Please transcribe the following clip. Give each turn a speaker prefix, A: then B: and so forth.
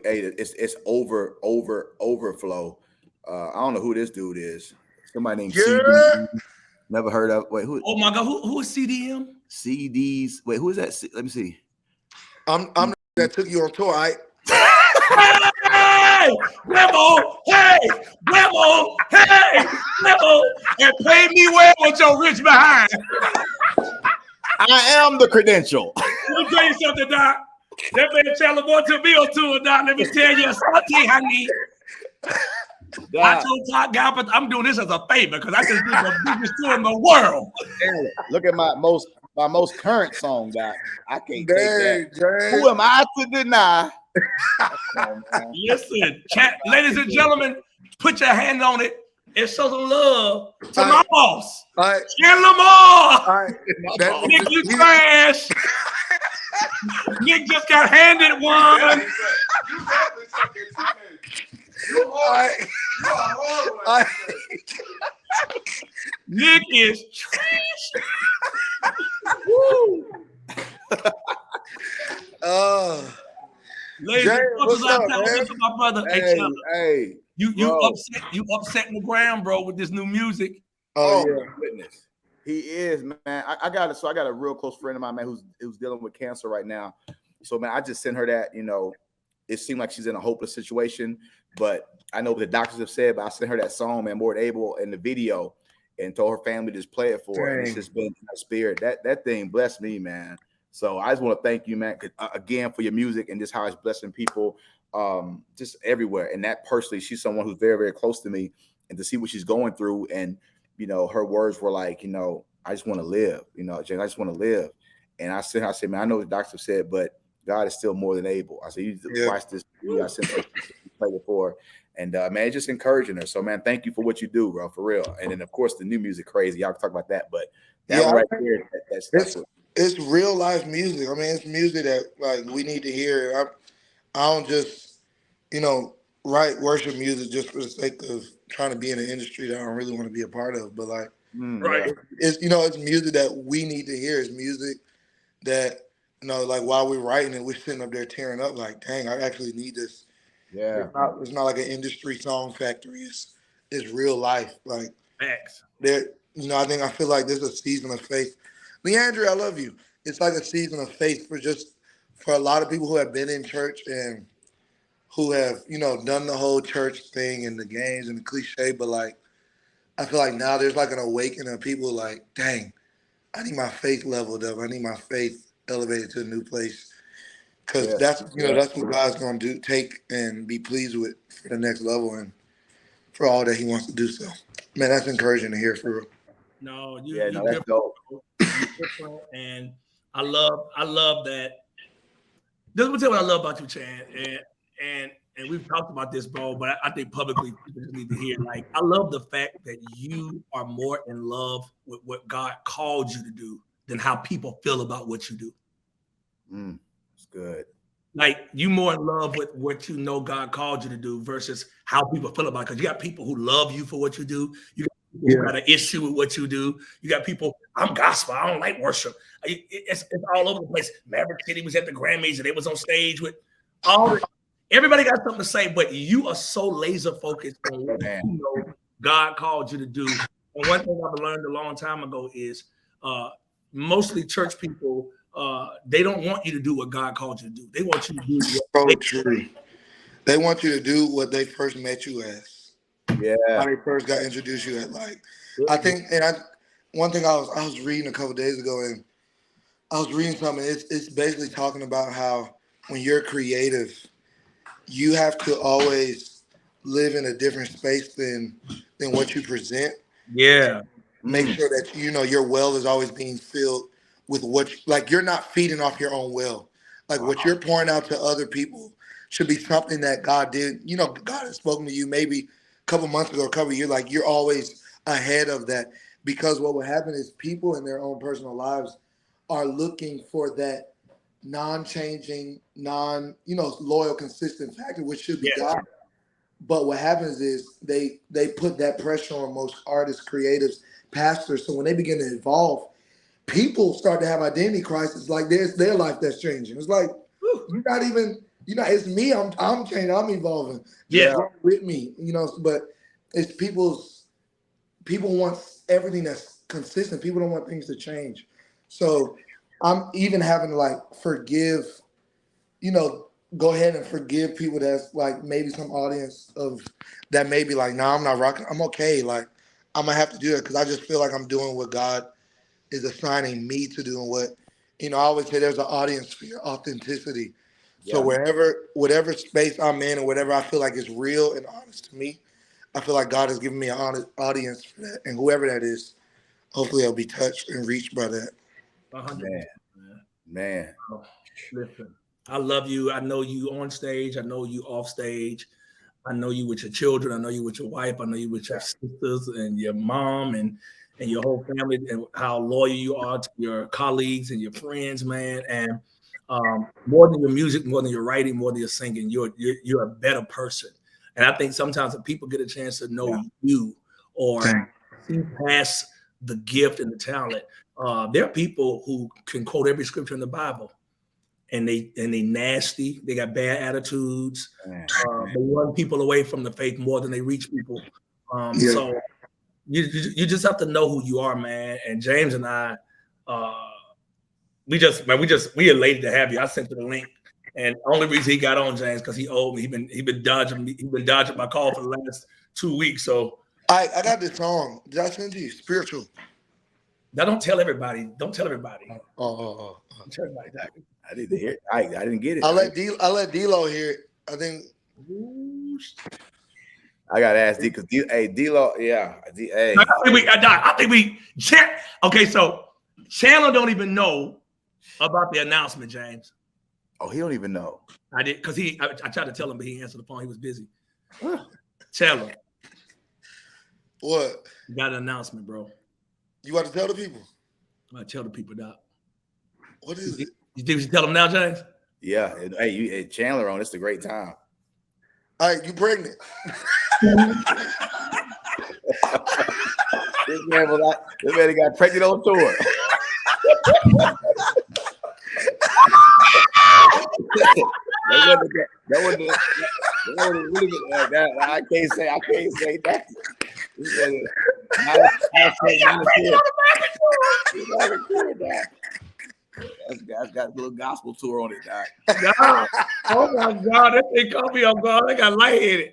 A: hey, it's overflow. I don't know who this dude is. Somebody named
B: Yeah.
A: CD. Never heard of. Wait, who?
C: Oh my God, who is CDM?
A: CDs. Wait, who is that? Let me see.
B: I'm the that took you on tour.
C: Hey, Rebel, hey, Rebel, hey, Rebel, and pay me well with your rich behind.
A: I am the credential.
C: Let me tell you something, Doc. That man tell the boy to be on tour, Doc. Let me tell you something, honey. I told Todd Galpin, I'm doing this as a favor because I just did the biggest tour in the world.
A: Look at my most current song, Doc. I can't take that.
B: Dang.
A: Who am I to deny?
C: Listen, chat, ladies and gentlemen, put your hand on it and show some love to my boss, Chandler Moore. Nick, you trash. Nick just got handed one. Nick is trash. Woo. Ladies and gentlemen, my brother.
A: Hey,
C: you upsetting the ground, bro, with this new music.
A: Oh yeah, goodness. He is, man. I got a real close friend of mine, man, who's dealing with cancer right now. So, man, I just sent her that. You know, it seemed like she's in a hopeless situation, but I know what the doctors have said. But I sent her that song, man, More Than Able, in the video, and told her family to just play it for her. And it's just been in her spirit. That thing blessed me, man. So I just want to thank you, man, again, for your music and just how it's blessing people just everywhere. And that personally, she's someone who's very, very close to me, and to see what she's going through. And, you know, her words were like, you know, I just want to live, you know, James, I just want to live. And I said, man, I know what the doctor said, but God is still more than able. I said, you watch this. I sent her play before. And man, it's just encouraging her. So, man, thank you for what you do, bro, for real. And then, of course, the new music, crazy. Y'all can talk about that. But that one right there,
B: it's real life music. I mean, it's music that like we need to hear. I don't just, you know, write worship music just for the sake of trying to be in an industry that I don't really want to be a part of. But like, it's, you know, it's music that we need to hear. It's music that, you know, like while we're writing it, we're sitting up there tearing up like, dang, I actually need this.
A: Yeah.
B: It's not like an industry song factory. It's real life. Like,
C: facts.
B: There, you know, I feel like there's a season of faith. Leandria, I love you. It's like a season of faith for a lot of people who have been in church and who have, you know, done the whole church thing and the games and the cliche, but like I feel like now there's like an awakening of people like, dang, I need my faith leveled up. I need my faith elevated to a new place. Because that's what God's gonna do, take and be pleased with for the next level and for all that he wants to do. So man, that's encouraging to hear for real.
C: No,
A: that's dope.
C: And I love that. This is what I love about you, Chad, and we've talked about this, bro. But I think publicly people just need to hear. Like, I love the fact that you are more in love with what God called you to do than how people feel about what you do.
A: That's good.
C: Like, you more in love with what you know God called you to do versus how people feel about it. Because you got people who love you for what you do. You got an issue with what you do. You got people, I'm gospel, I don't like worship. It's all over the place. Maverick City was at the Grammys and they was on stage with everybody got something to say, but you are so laser focused on what you know God called you to do. And one thing I've learned a long time ago is mostly church people, they don't want you to do what God called you to do. They want you to do
B: true. They want you to do what they first met you as.
A: Yeah,
B: how they first got introduced you at. Like, I think, one thing I was reading a couple of days ago, and I was reading something. It's basically talking about how when you're creative, you have to always live in a different space than what you present.
C: Yeah,
B: make sure that you know your well is always being filled with like you're not feeding off your own well. Like what you're pouring out to other people should be something that God did. You know, God has spoken to you maybe couple months ago, a couple years, like you're always ahead of that, because what will happen is people in their own personal lives are looking for that non-changing, loyal, consistent factor, which should be God. But what happens is they put that pressure on most artists, creatives, pastors. So when they begin to evolve, people start to have identity crisis. Like there's their life that's changing. It's like You know, it's me. I'm changing. I'm evolving.
C: Yeah.
B: Just with me. You know, but it's people want everything that's consistent. People don't want things to change. So I'm even having to like forgive, you know, go ahead and forgive people that's like maybe some audience of that may be like, nah, I'm not rocking. I'm okay. Like I'm gonna have to do that because I just feel like I'm doing what God is assigning me to do and what, you know, I always say there's an audience for your authenticity. So
A: Yeah.
B: whatever space I'm in and whatever I feel like is real and honest to me, I feel like God has given me an honest audience for that. And whoever that is, hopefully I'll be touched and reached by that.
C: 100%.
A: Man.
C: Listen, I love you. I know you on stage. I know you off stage. I know you with your children. I know you with your wife. I know you with your sisters and your mom and your whole family, and how loyal you are to your colleagues and your friends, man. And more than your music, more than your writing, more than your singing, you're a better person. And I think sometimes if people get a chance to know you or see past the gift and the talent, there are people who can quote every scripture in the Bible, and they nasty. They got bad attitudes. They run people away from the faith more than they reach people. So you just have to know who you are, man. And James and I, we elated to have you. I sent you the link, and the only reason he got on, James, because he owed me. He been dodging me. He been dodging my call for the last 2 weeks. So
B: I got this song. Did I send you? Spiritual.
C: now don't tell everybody. Don't tell everybody.
B: Oh.
C: Don't tell everybody that.
A: I didn't hear it. I didn't get it.
B: I let D-Lo hear it. I think.
A: I gotta ask D because D-Lo, hey.
C: I think we okay, so Chandler don't even know about the announcement, James.
A: Oh, he don't even know.
C: I did because I tried to tell him, but he answered the phone. He was busy. Chandler.
B: What?
C: You got an announcement, bro.
B: You want to tell the people?
C: I tell the people that.
B: What is it?
C: You think we should tell them now, James?
A: Yeah. Hey, Chandler on. It's a great time.
B: All right, you pregnant?
A: This man got pregnant on tour. That wasn't really good. I can't say that. That's got a little gospel tour on it, Doc.
C: Oh my God, that thing caught me off guard. I got lightheaded.